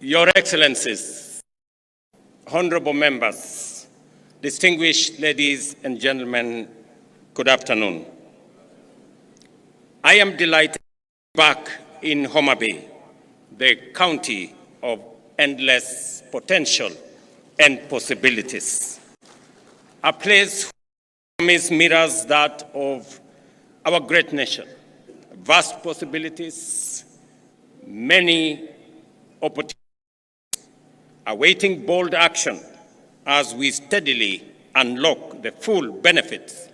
Your Excellencies, honorable members, distinguished ladies and gentlemen, good afternoon. I am delighted to be back in Homabay, the county of endless potential and possibilities. A place whose mirrors that of our great nation. Vast possibilities, many opportunities, awaiting bold action as we steadily unlock the full benefits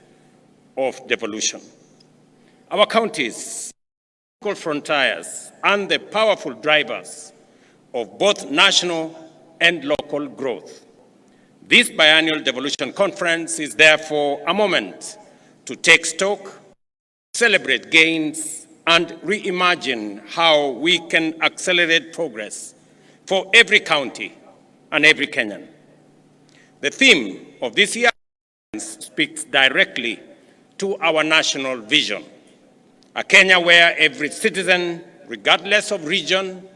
of devolution. Our counties, frontiers, and the powerful drivers of both national and local growth. This biannual Devolution Conference is therefore a moment to take stock, celebrate gains, and reimagine how we can accelerate progress for every county and every Kenyan. The theme of this year's conference speaks directly to our national vision, a Kenya where every citizen, regardless of region,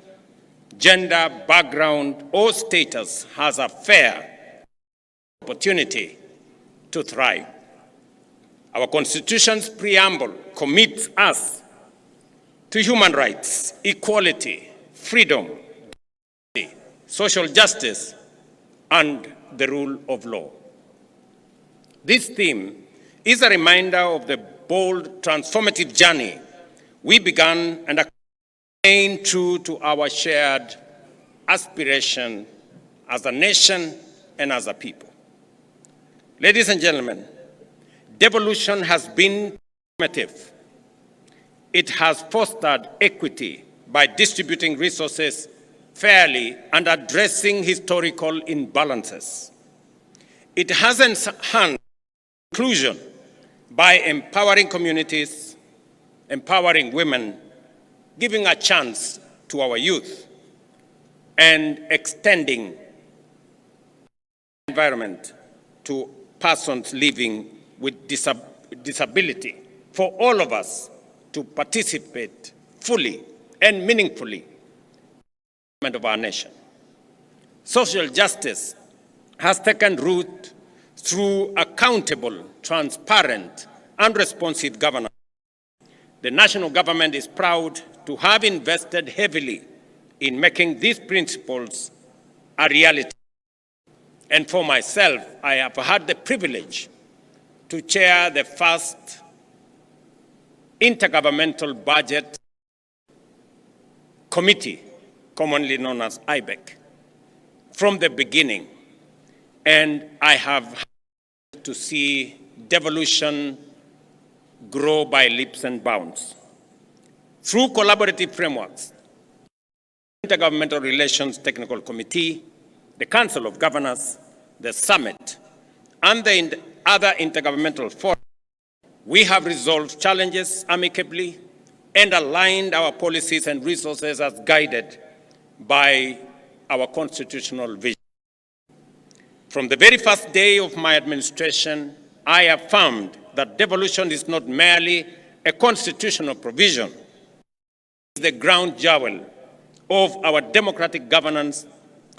gender, background, or status, has a fair opportunity to thrive. Our Constitution's preamble commits us to human rights, equality, freedom, social justice, and the rule of law. This theme is a reminder of the bold, transformative journey we began and remain true to our shared aspiration as a nation and as a people. Ladies and gentlemen, devolution has been transformative. It has fostered equity by distributing resources fairly and addressing historical imbalances. It has enhanced inclusion by empowering communities, empowering women, giving a chance to our youth, and extending the environment to persons living with disability, for all of us to participate fully and meaningfully in the development of our nation. Social justice has taken root through accountable, transparent, and responsive governance. The national government is proud to have invested heavily in making these principles a reality. And for myself, I have had the privilege to chair the first intergovernmental budget committee, commonly known as IBEC, from the beginning. And I have to see devolution grow by leaps and bounds. Through collaborative frameworks, the Intergovernmental Relations Technical Committee, the Council of Governors, the Summit, and the other intergovernmental forums, we have resolved challenges amicably and aligned our policies and resources as guided by our constitutional vision. From the very first day of my administration, I affirmed that devolution is not merely a constitutional provision, it is the ground jewel of our democratic governance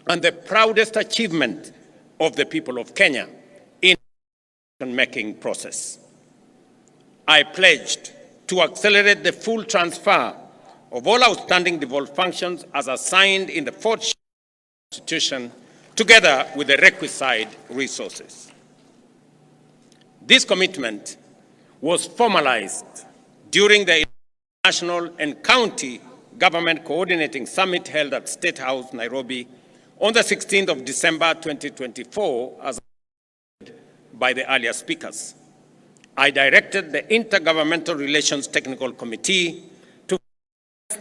and the proudest achievement of the people of Kenya in the decision-making process. I pledged to accelerate the full transfer of all outstanding devolved functions as assigned in the fourth Constitution, together with the requisite resources. This commitment was formalized during the National and County Government Coordinating Summit held at State House, Nairobi, on the 16th of December 2024, as by the earlier speakers. I directed the Intergovernmental Relations Technical Committee to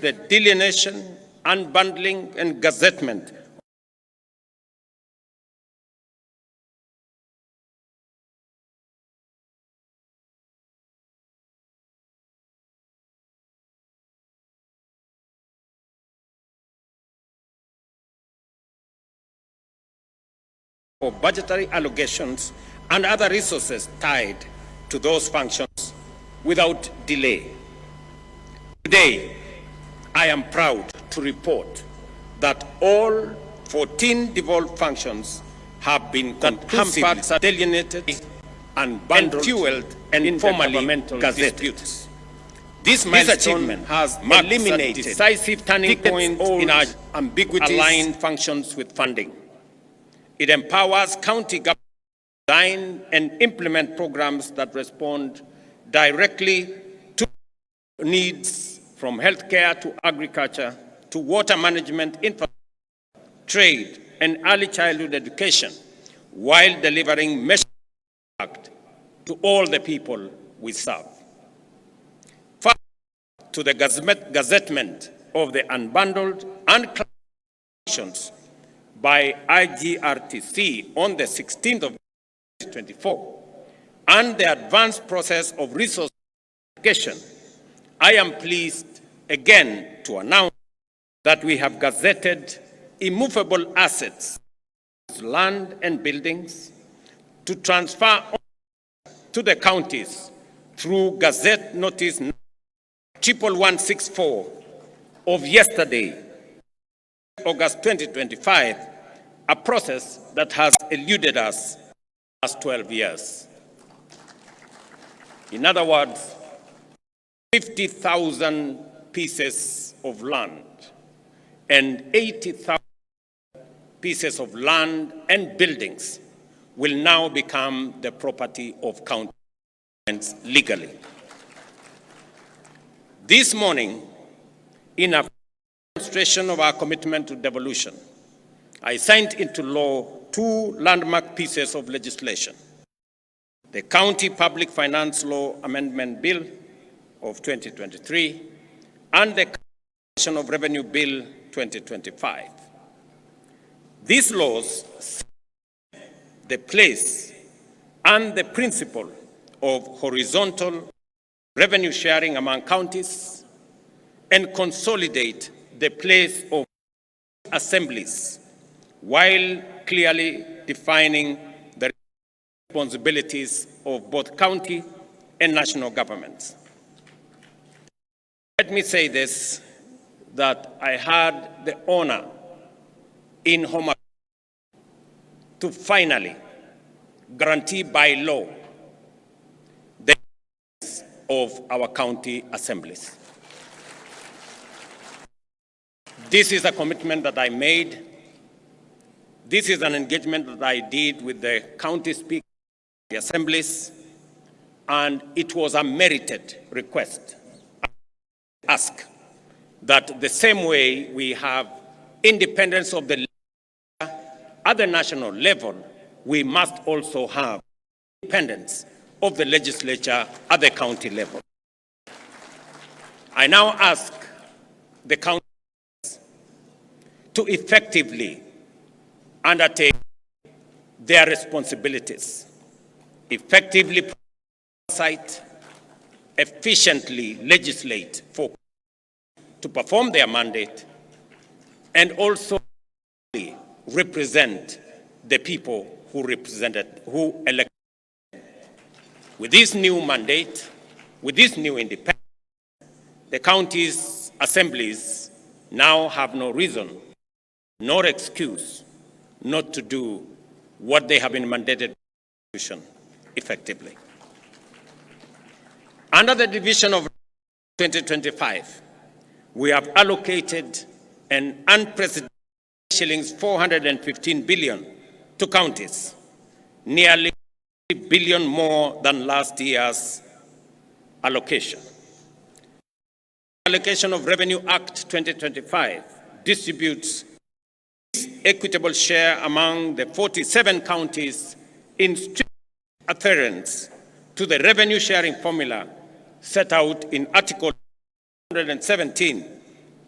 the delineation, unbundling, and gazettement for budgetary allocations and other resources tied to those functions without delay. Today, I am proud to report that all 14 devolved functions have been comprehensively delineated and bundled, fueled, and informally disputes. This achievement has eliminated decisive turning points in our ambiguities, aligned functions with funding. It empowers county government to design and implement programs that respond directly to needs, from healthcare to agriculture to water management, infrastructure, trade, and early childhood education, while delivering measurable impact to all the people we serve. Further, to the gazettement of the unbundled and functions by IGRTC on the 16th of 2024, and the advanced process of resource allocation, I am pleased again to announce that we have gazetted immovable assets, land and buildings, to transfer to the counties through Gazette Notice 11164 of yesterday, August 2025, a process that has eluded us the last 12 years. In other words, 50,000 pieces of land and 80,000 pieces of land and buildings will now become the property of county governments legally. This morning, in a demonstration of our commitment to devolution, I signed into law two landmark pieces of legislation: the County Public Finance Law Amendment Bill of 2023 and the Consolidation of Revenue Bill 2025. These laws set the place and the principle of horizontal revenue sharing among counties and consolidate the place of assemblies, while clearly defining the responsibilities of both county and national governments. Let me say this, that I had the honor in Homabay to finally guarantee by law the rights of our county assemblies. This is a commitment that I made. This is an engagement that I did with the county speaker of the assemblies, and it was a merited request. I ask that the same way we have independence of the at the national level, we must also have independence of the legislature at the county level. I now ask the county to effectively undertake their responsibilities, effectively oversight, efficiently legislate to perform their mandate, and also represent the people who elected. With this new mandate, with this new independence, the county's assemblies now have no reason nor excuse not to do what they have been mandated by the Constitution effectively. Under the division of 2025, we have allocated an unprecedented shillings 415 billion to counties, nearly 3 billion more than last year's allocation. The Allocation of Revenue Act 2025 distributes equitable share among the 47 counties in strict adherence to the revenue sharing formula set out in Article 117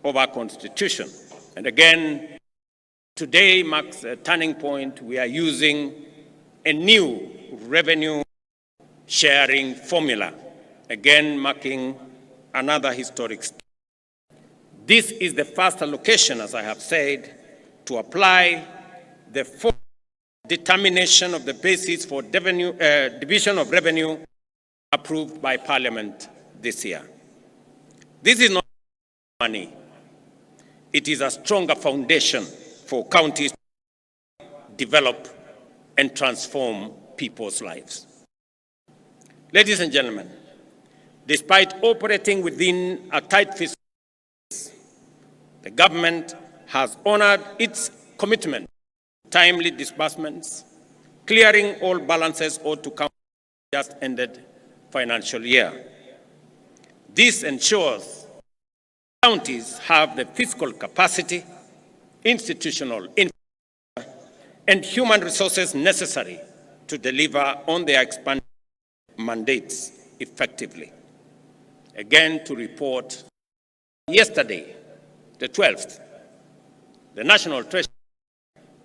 of our Constitution. And again, today marks a turning point. We are using a new revenue sharing formula, again marking another historic step. This is the first allocation, as I have said, to apply the full determination of the basis for division of revenue approved by Parliament this year. This is not money. It is a stronger foundation for counties to develop and transform people's lives. Ladies and gentlemen, despite operating within a tight fiscal space, the government has honored its commitment to timely disbursements, clearing all balances owed to counties just ended financial year. This ensures counties have the fiscal capacity, institutional infrastructure, and human resources necessary to deliver on their expanded mandates effectively. Again, to report, yesterday, the 12th, the National Treasury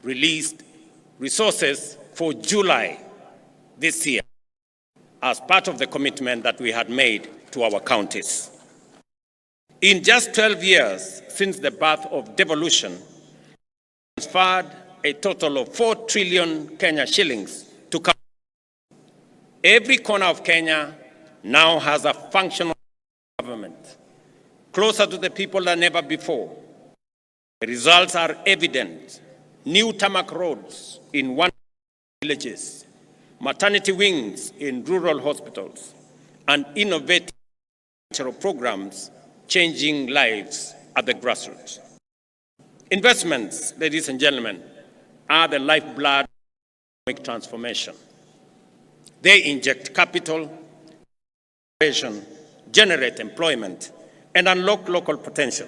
released resources for July this year as part of the commitment that we had made to our counties. In just 12 years since the birth of devolution, we transferred a total of 4 trillion Kenya shillings to counties. Every corner of Kenya now has a functional government, closer to the people than ever before. The results are evident. New tarmac roads in villages, maternity wings in rural hospitals, and innovative programs changing lives at the grassroots. Investments, ladies and gentlemen, are the lifeblood of economic transformation. They inject capital, generate employment, and unlock local potential.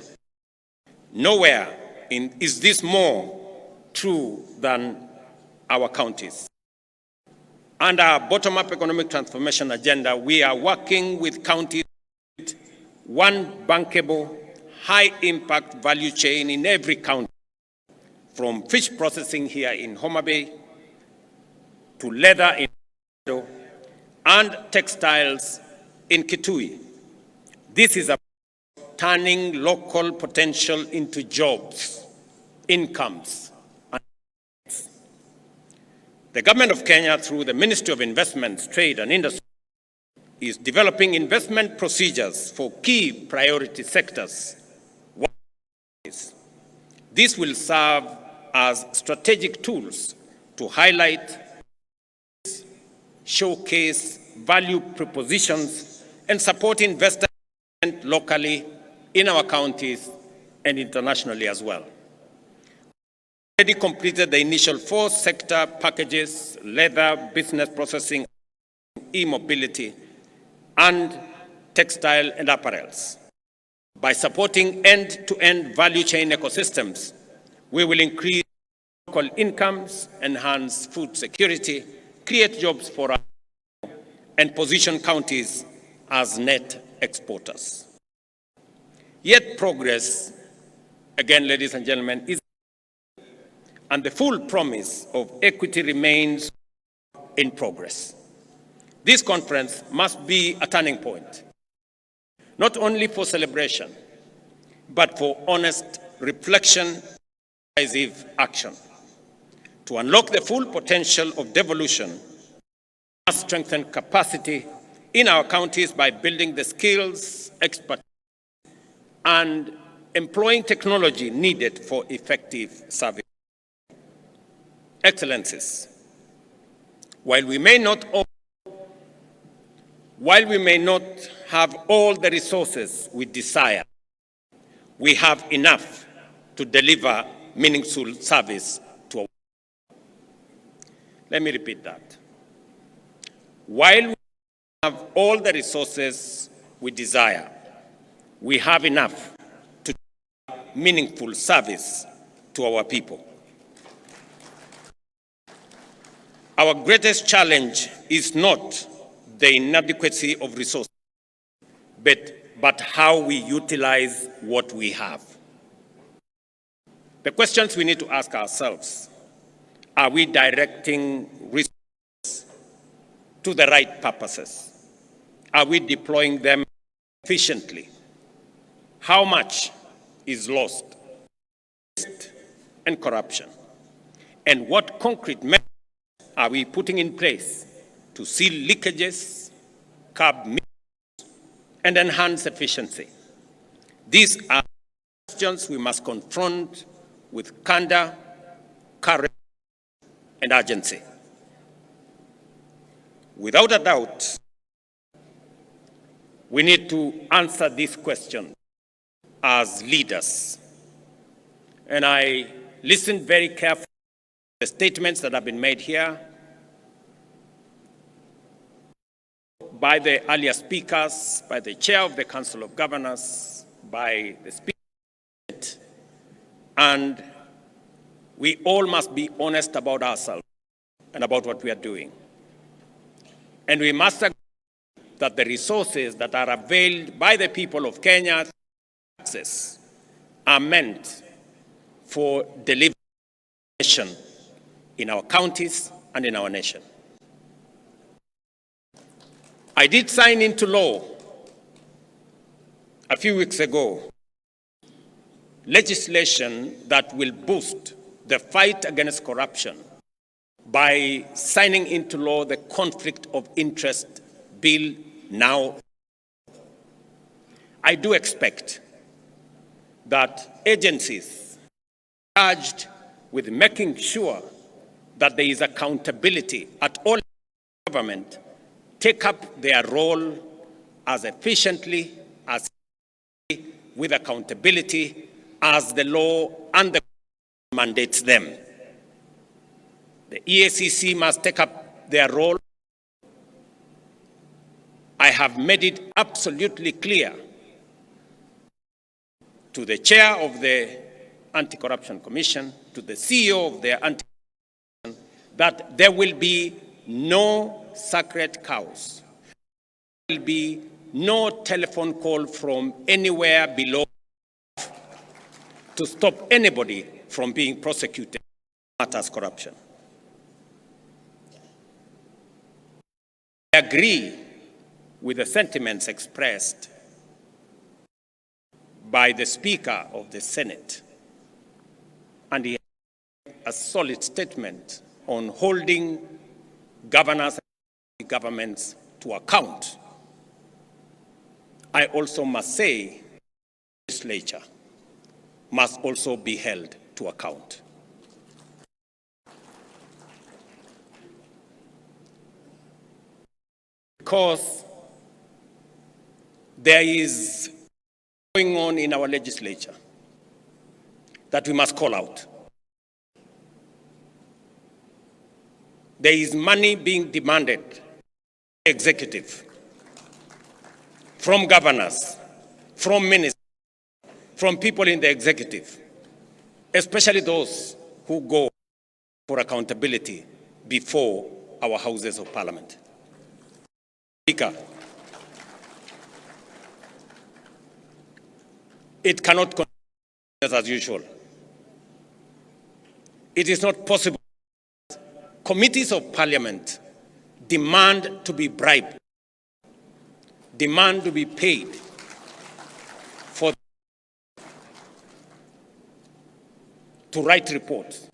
Nowhere is this more true than our counties. Under our bottom-up economic transformation agenda, we are working with counties with one bankable, high-impact value chain in every county, from fish processing here in Homabay to leather in Ruto and textiles in Kitui. This is about turning local potential into jobs, incomes, and assets. The Government of Kenya, through the Ministry of Investments, Trade and Industry, is developing investment procedures for key priority sectors. This will serve as strategic tools to highlight, showcase value propositions, and support investment locally in our counties and internationally as well. We already completed the initial 4 sector packages: leather, business processing, e-mobility, and textile and apparels. By supporting end-to-end value chain ecosystems, we will increase local incomes, enhance food security, create jobs for our people, and position counties as net exporters. Yet progress, again, ladies and gentlemen, is, and the full promise of equity remains in progress. This conference must be a turning point, not only for celebration, but for honest reflection and decisive action. To unlock the full potential of devolution, we must strengthen capacity in our counties by building the skills, expertise, and employing technology needed for effective service. Excellencies, while we may not have all the resources we desire, we have enough to deliver meaningful service to our people. Let me repeat that. While we have all the resources we desire, we have enough to deliver meaningful service to our people. Our greatest challenge is not the inadequacy of resources, but how we utilize what we have. The questions we need to ask ourselves: are we directing resources to the right purposes? Are we deploying them efficiently? How much is lost, waste, and corruption? And what concrete measures are we putting in place to seal leakages, curb misuse, and enhance efficiency? These are questions we must confront with candor, courage, and urgency. Without a doubt, we need to answer this question as leaders. And I listened very carefully to the statements that have been made here by the earlier speakers, by the chair of the Council of Governors, by the Speaker, and we all must be honest about ourselves and about what we are doing. And we must agree that the resources that are availed by the people of Kenya access are meant for delivering in our counties and in our nation. I did sign into law a few weeks ago legislation that will boost the fight against corruption by signing into law the Conflict of Interest Bill now. I do expect that agencies charged with making sure that there is accountability at all government take up their role as efficiently, as with accountability as the law and the mandates them. The EACC must take up their role. I have made it absolutely clear to the chair of the Anti-Corruption Commission, to the CEO of the Anti-Corruption, that there will be no sacred cows. There will be no telephone call from anywhere below to stop anybody from being prosecuted for matters corruption. I agree with the sentiments expressed by the Speaker of the Senate, and he had a solid statement on holding governors and governments to account. I also must say the legislature must also be held to account. Because there is going on in our legislature that we must call out. There is money being demanded from the executive, from governors, from ministers, from people in the executive, especially those who go for accountability before our houses of parliament. Speaker, it cannot continue as usual. It is not possible. Committees of parliament demand to be bribed, demand to be paid for to write reports,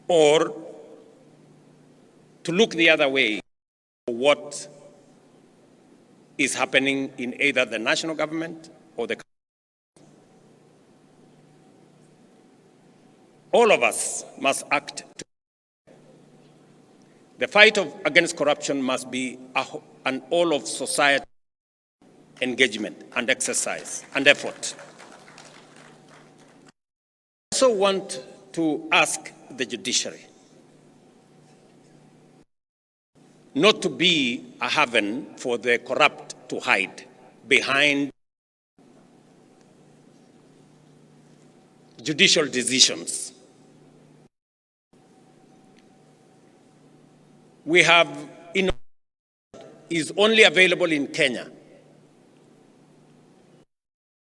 or to look the other way for what is happening in either the national government or the. All of us must act. The fight against corruption must be an all of society engagement and exercise and effort. I also want to ask the judiciary not to be a haven for the corrupt to hide behind judicial decisions. We have is only available in Kenya.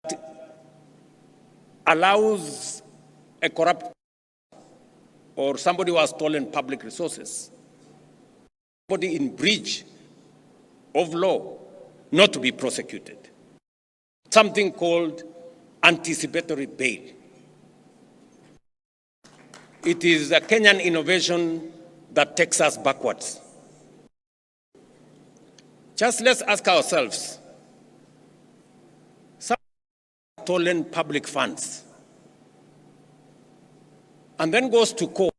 It allows a corrupt or somebody who has stolen public resources, somebody in breach of law, not to be prosecuted. Something called anticipatory bail. It is a Kenyan innovation that takes us backwards. Just let's ask ourselves, someone stolen public funds and then goes to court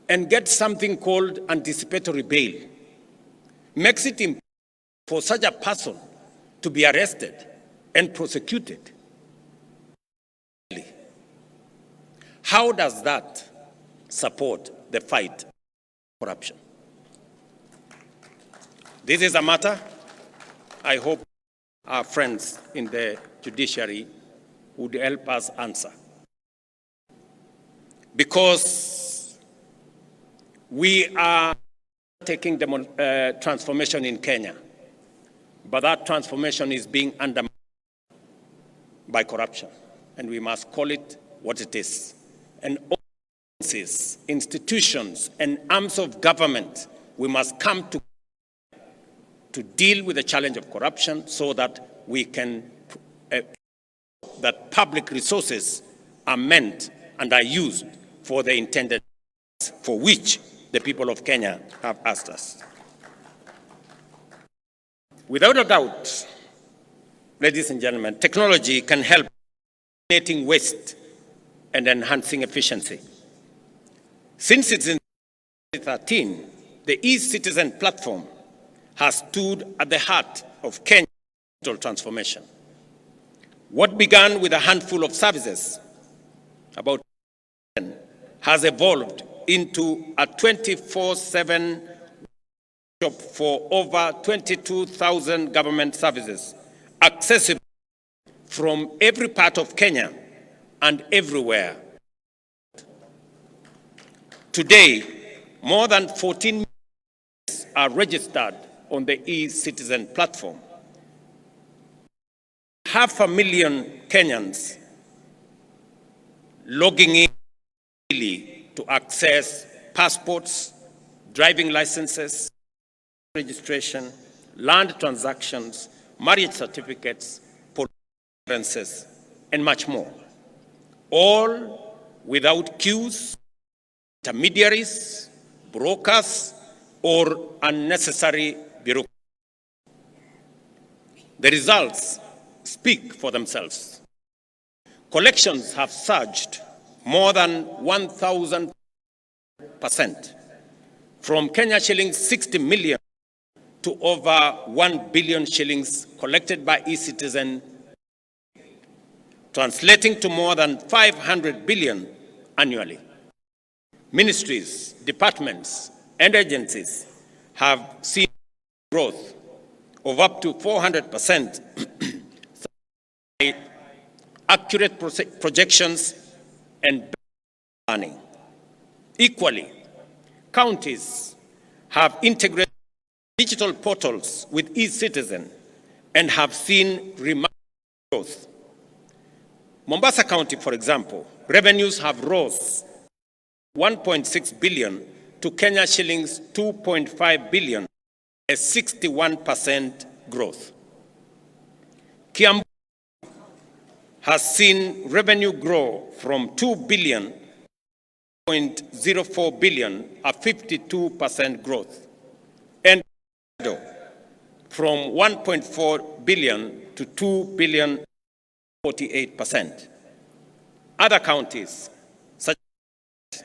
and gets something called anticipatory bail, makes it impossible for such a person to be arrested and prosecuted. How does that support the fight against corruption? This is a matter I hope our friends in the judiciary would help us answer. Because we are taking the transformation in Kenya, but that transformation is being undermined by corruption, and we must call it what it is. And all institutions and arms of government, we must come together to deal with the challenge of corruption so that we can, that public resources are meant and are used for the intended for which the people of Kenya have asked us. Without a doubt, ladies and gentlemen, technology can help eliminating waste and enhancing efficiency. Since its inception in 2013, the e-Citizen platform has stood at the heart of Kenya's digital transformation. What began with a handful of services about has evolved into a 24/7 shop for over 22,000 government services, accessible from every part of Kenya and everywhere. Today, more than 14 million are registered on the e-Citizen platform. 500,000 Kenyans logging in daily to access passports, driving licenses, registration, land transactions, marriage certificates, police clearances, and much more. All without queues, intermediaries, brokers, or unnecessary bureaucracy. The results speak for themselves. Collections have surged more than 1,000% from Kenya shillings 60 million to over 1 billion shillings collected by e-Citizen, translating to more than 500 billion annually. Ministries, departments, and agencies have seen growth of up to 400%, accurate projections and planning. Equally, counties have integrated digital portals with e-Citizen and have seen remarkable growth. Mombasa County, for example, revenues have rose 1.6 billion to Kenya shillings 2.5 billion, a 61% growth. Kiambu has seen revenue grow from 2 billion to 0.04 billion, a 52% growth. And from 1.4 billion to 2 billion, 48%. Other counties, such as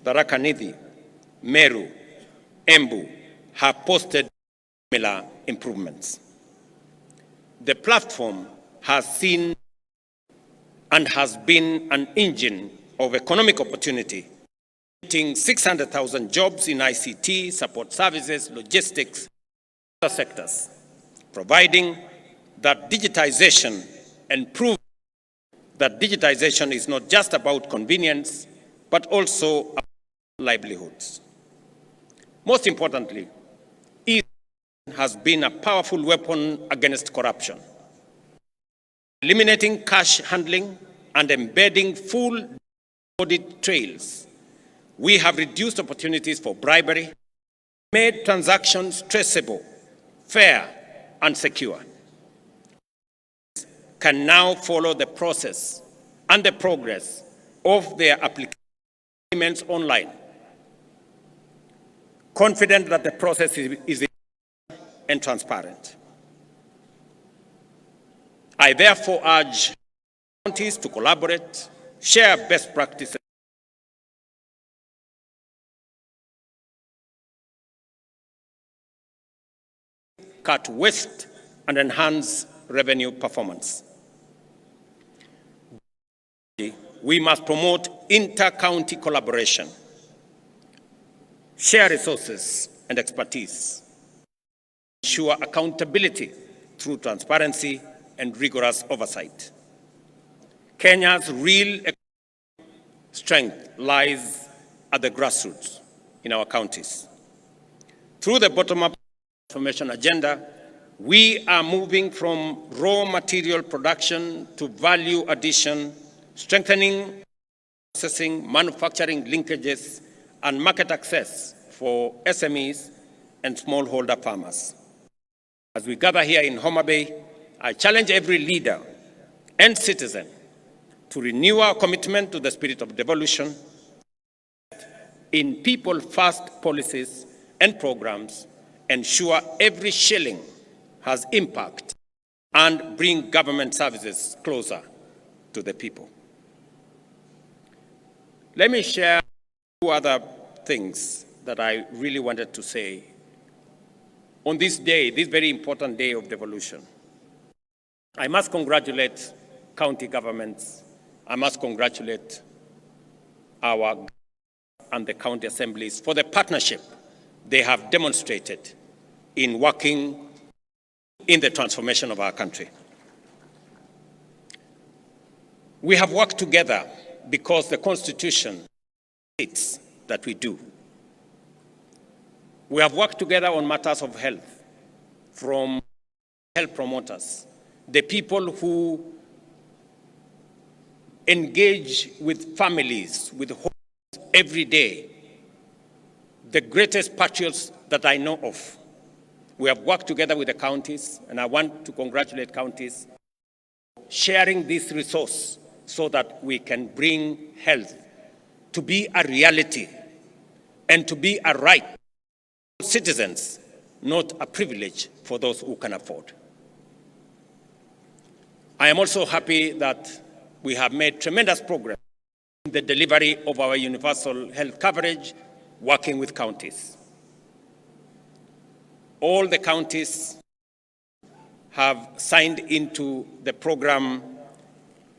Tharaka Nithi, Meru, Embu, have posted similar improvements. The platform has seen and has been an engine of economic opportunity, creating 600,000 jobs in ICT, support services, logistics, and other sectors, providing that digitization and proving that digitization is not just about convenience, but also about livelihoods. Most importantly, e-Citizen has been a powerful weapon against corruption, eliminating cash handling and embedding full audit trails. We have reduced opportunities for bribery, made transactions traceable, fair, and secure. Can now follow the process and the progress of their applications online, confident that the process is and transparent. I therefore urge Counties to collaborate, share best practices, cut waste, and enhance revenue performance. We must promote inter-county collaboration, share resources and expertise, ensure accountability through transparency and rigorous oversight. Kenya's real strength lies at the grassroots in our counties. Through the bottom-up transformation agenda, we are moving from raw material production to value addition, strengthening processing, manufacturing linkages, and market access for SMEs and smallholder farmers. As we gather here in Homabay, I challenge every leader and citizen to renew our commitment to the spirit of devolution in people-first policies and programs, ensure every shilling has impact, and bring government services closer to the people. Let me share two other things that I really wanted to say on this day, this very important day of devolution. I must congratulate county governments. I must congratulate our and the county assemblies for the partnership they have demonstrated in working in the transformation of our country. We have worked together because the Constitution states that we do. We have worked together on matters of health, from health promoters, the people who engage with families, with homes every day, the greatest patriots that I know of. We have worked together with the counties, and I want to congratulate counties sharing this resource so that we can bring health to be a reality and to be a right for citizens, not a privilege for those who can afford. I am also happy that we have made tremendous progress in the delivery of our universal health coverage, working with counties. All the counties have signed into the program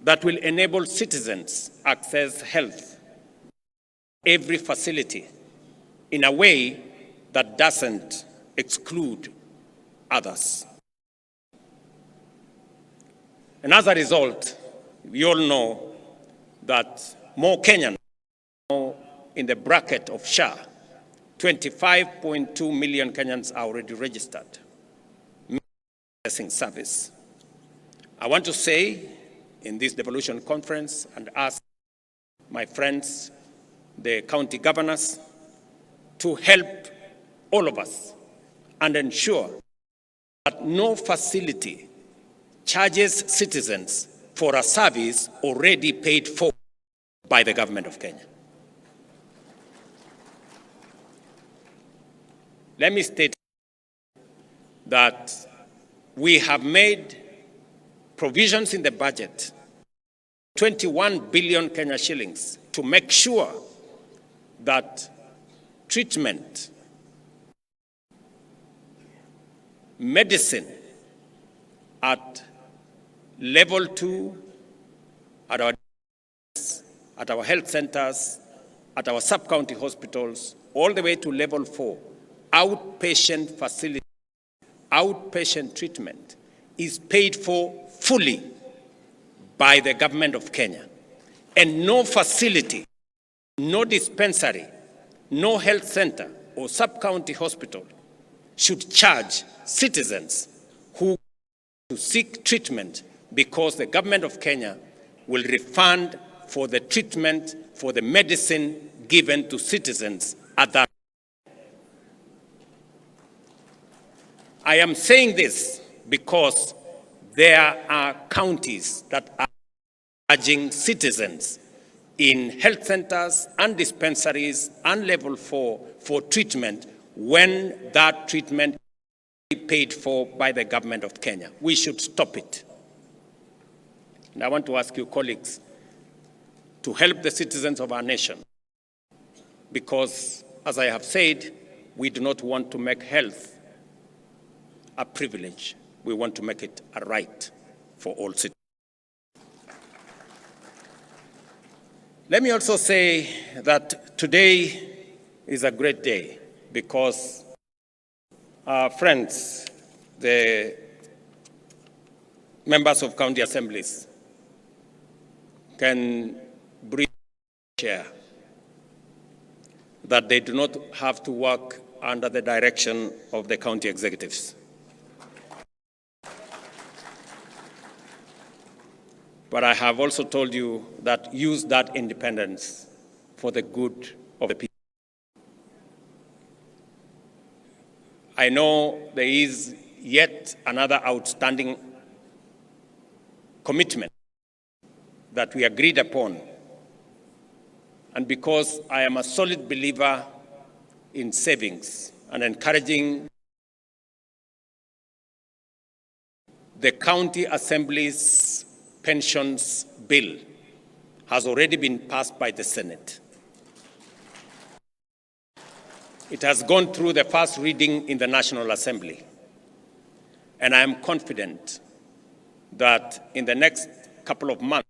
that will enable citizens access health, every facility, in a way that doesn't exclude others. And as a result, we all know that more Kenyans are in the bracket of SHA. 25.2 million Kenyans are already registered service. I want to say in this Devolution Conference and ask my friends, the county governors, to help all of us and ensure that no facility charges citizens for a service already paid for by the government of Kenya. Let me state that we have made provisions in the budget, 21 billion Kenya shillings, to make sure that treatment, medicine at level 2, at our health centers, at our sub-county hospitals, all the way to level 4, outpatient facility, outpatient treatment is paid for fully by the government of Kenya. And no facility, no dispensary, no health center or sub-county hospital should charge citizens who to seek treatment, because the government of Kenya will refund for the treatment, for the medicine given to citizens at that. I am saying this because there are counties that are charging citizens in health centers and dispensaries and level 4 for treatment when that treatment is paid for by the government of Kenya. We should stop it. And I want to ask you, colleagues, to help the citizens of our nation, because, as I have said, we do not want to make health a privilege. We want to make it a right for all citizens. Let me also say that today is a great day because our friends, the members of county assemblies, can breathe air, that they do not have to work under the direction of the county executives. But I have also told you that use that independence for the good of the people. I know there is yet another outstanding commitment that we agreed upon. And because I am a solid believer in savings and encouraging the county assembly's pensions bill has already been passed by the Senate. It has gone through the first reading in the National Assembly. And I am confident that in the next couple of months,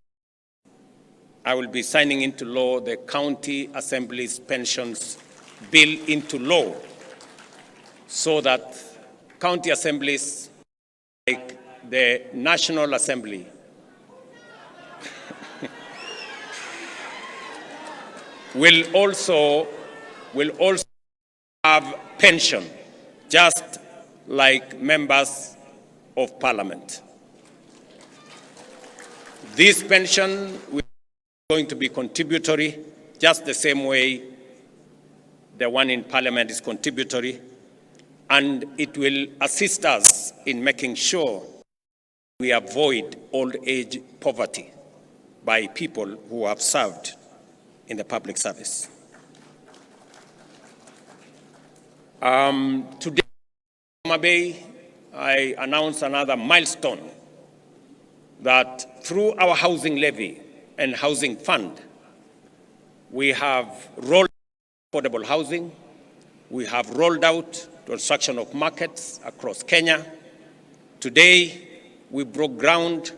I will be signing into law the County Assembly's pensions bill into law so that county assemblies like the National Assembly will also have pension, just like members of parliament. This pension will be going to be contributory, just the same way the one in parliament is contributory, and it will assist us in making sure we avoid old age poverty by people who have served in the public service. Today, in Homabay, I announced another milestone that through our housing levy and housing fund, we have rolled out affordable housing, we have rolled out construction of markets across Kenya. Today, we broke ground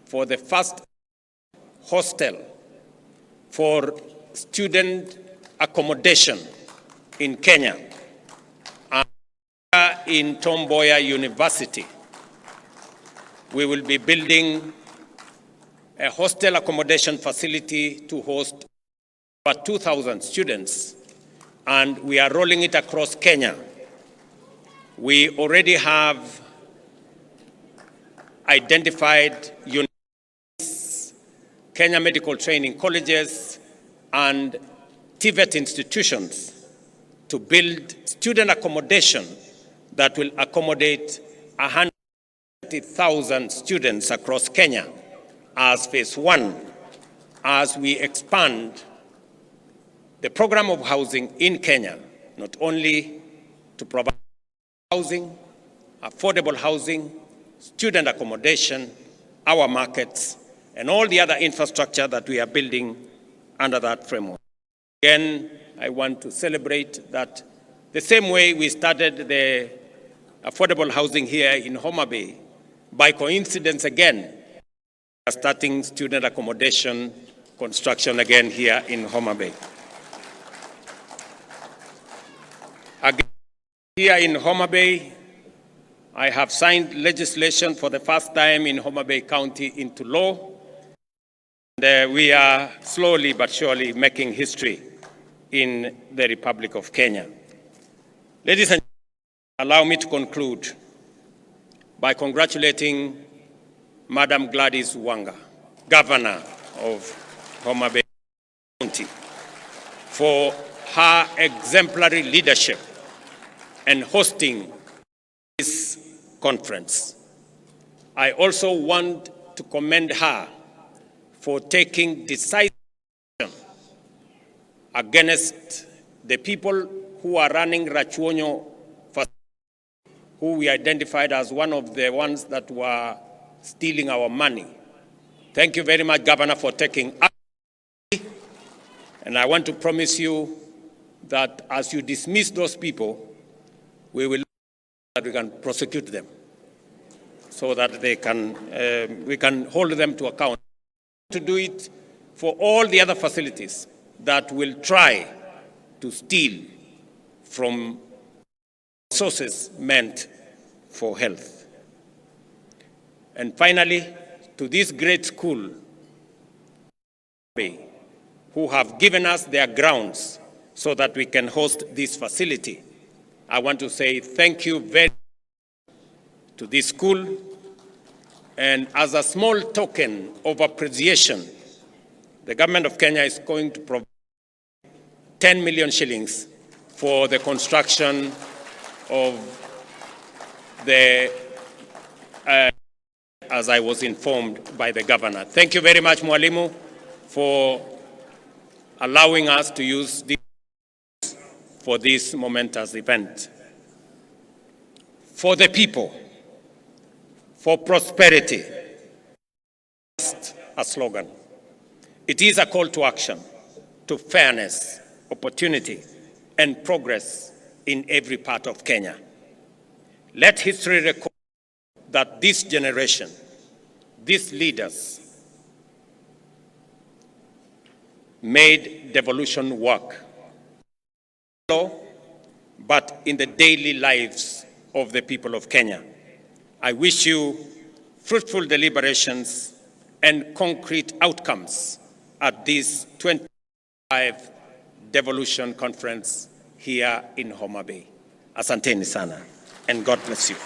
for the first hostel for student accommodation in Kenya and in Tom Mboya University. We will be building a hostel accommodation facility to host about 2,000 students, and we are rolling it across Kenya. We already have identified universities, Kenya medical training colleges, and TVET institutions to build student accommodation that will accommodate 130,000 students across Kenya as phase one, as we expand the program of housing in Kenya, not only to provide housing, affordable housing, student accommodation, our markets, and all the other infrastructure that we are building under that framework. Again, I want to celebrate that the same way we started the affordable housing here in Homabay, by coincidence again, we are starting student accommodation construction again here in Homabay. Again, here in Homabay, I have signed legislation for the first time in Homabay County into law. And we are slowly but surely making history in the Republic of Kenya. Ladies and gentlemen, allow me to conclude by congratulating Madam Gladys Wanga, Governor of Homabay County, for her exemplary leadership and hosting this conference. I also want to commend her for taking decisive action against the people who are running Rachuonyo, who we identified as one of the ones that were stealing our money. Thank you very much, Governor, for taking action. And I want to promise you that as you dismiss those people, we will that we can prosecute them so that they can, we can hold them to account. To do it for all the other facilities that will try to steal from resources meant for health. And finally, to this great school who have given us their grounds so that we can host this facility, I want to say thank you very much to this school. And as a small token of appreciation, the government of Kenya is going to provide 10 million shillings for the construction of the, as I was informed by the governor. Thank you very much, Mwalimu, for allowing us to use this for this momentous event. For the people, for prosperity, just a slogan. It is a call to action, to fairness, opportunity, and progress in every part of Kenya. Let history record that this generation, these leaders, made devolution work, but in the daily lives of the people of Kenya. I wish you fruitful deliberations and concrete outcomes at this 25 Devolution Conference here in Homabay. Asanteni sana, and God bless you.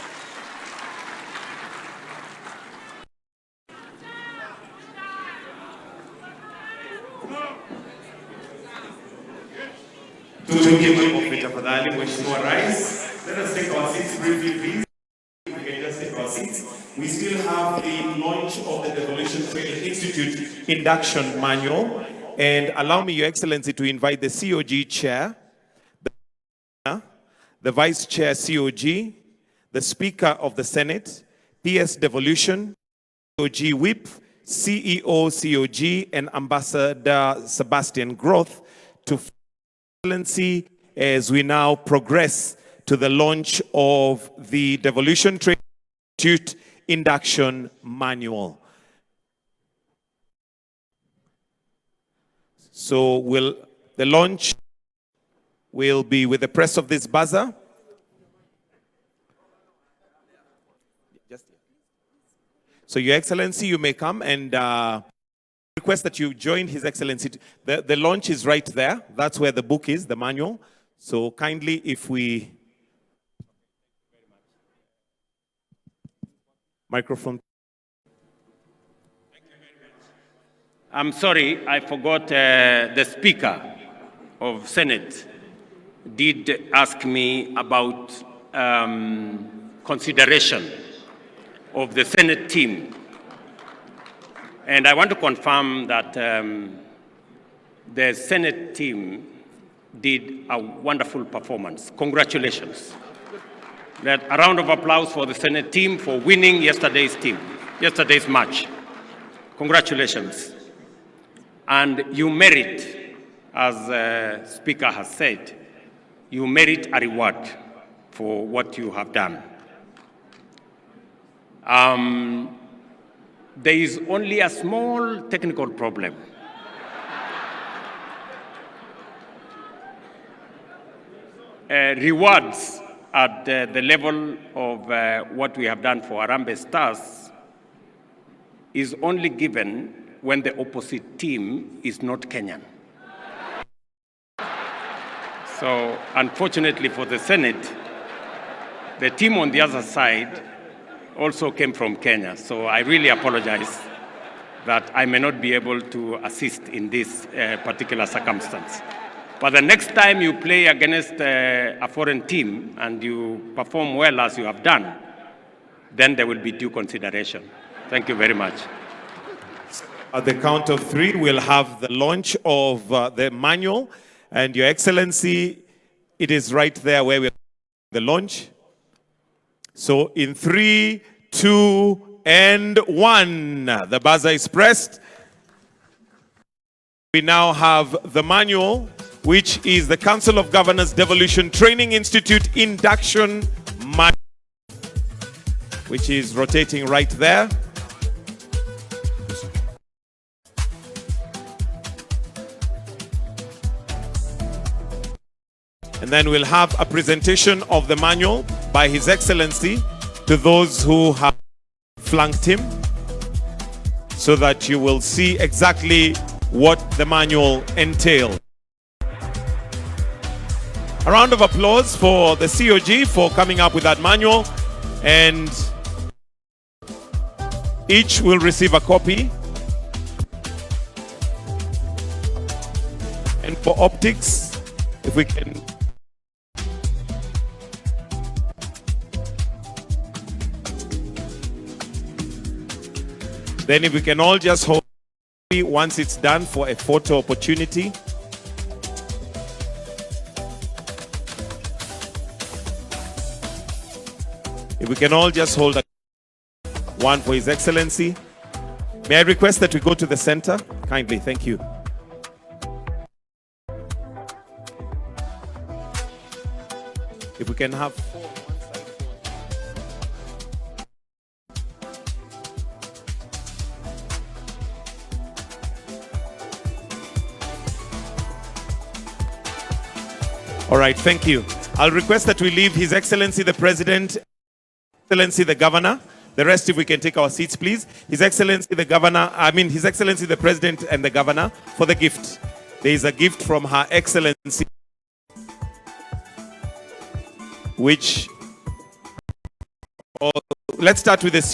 Let us take our seats briefly, please. We can just take our seats. We still have the launch of the Devolution Training Institute induction manual. And allow me, Your Excellency, to invite the COG Chair, the Vice Chair COG, the Speaker of the Senate, PS Devolution, COG Whip, CEO COG, and Ambassador Sebastian Groth to Excellency as we now progress to the launch of the Devolution Training Institute induction manual. So the launch will be with the press of this buzzer. So Your Excellency, you may come and request that you join His Excellency. The launch is right there. That's where the book is, the manual. So kindly, if we... Microphone. I'm sorry, I forgot the Speaker of Senate did ask me about consideration of the Senate team. And I want to confirm that the Senate team did a wonderful performance. Congratulations. A round of applause for the Senate team for winning yesterday's match. Congratulations. And you merit, as the Speaker has said, you merit a reward for what you have done. There is only a small technical problem. Rewards at the level of what we have done for Harambee Stars is only given when the opposite team is not Kenyan. So unfortunately for the Senate, the team on the other side also came from Kenya. So I really apologize that I may not be able to assist in this particular circumstance. But the next time you play against a foreign team and you perform well as you have done, then there will be due consideration. Thank you very much. At the count of three, we'll have the launch of the manual. And Your Excellency, it is right there where we're the launch. So in 3, 2, and 1. The buzzer is pressed. We now have the manual, which is the Council of Governors Devolution Training Institute Induction Manual, which is rotating right there. And then we'll have a presentation of the manual by His Excellency to those who have flanked him, so that you will see exactly what the manual entails. A round of applause for the COG for coming up with that manual, and each will receive a copy. And for optics, if we can then if we can all just hold once it's done for a photo opportunity. If we can all just hold one for His Excellency. May I request that we go to the center? Kindly, thank you. If we can have all right, thank you. I'll request that we leave His Excellency the President, Excellency the Governor. The rest, if we can take our seats, please. His Excellency the Governor, His Excellency the President and the Governor for the gift. There is a gift from Her Excellency, which, let's start with the CEO.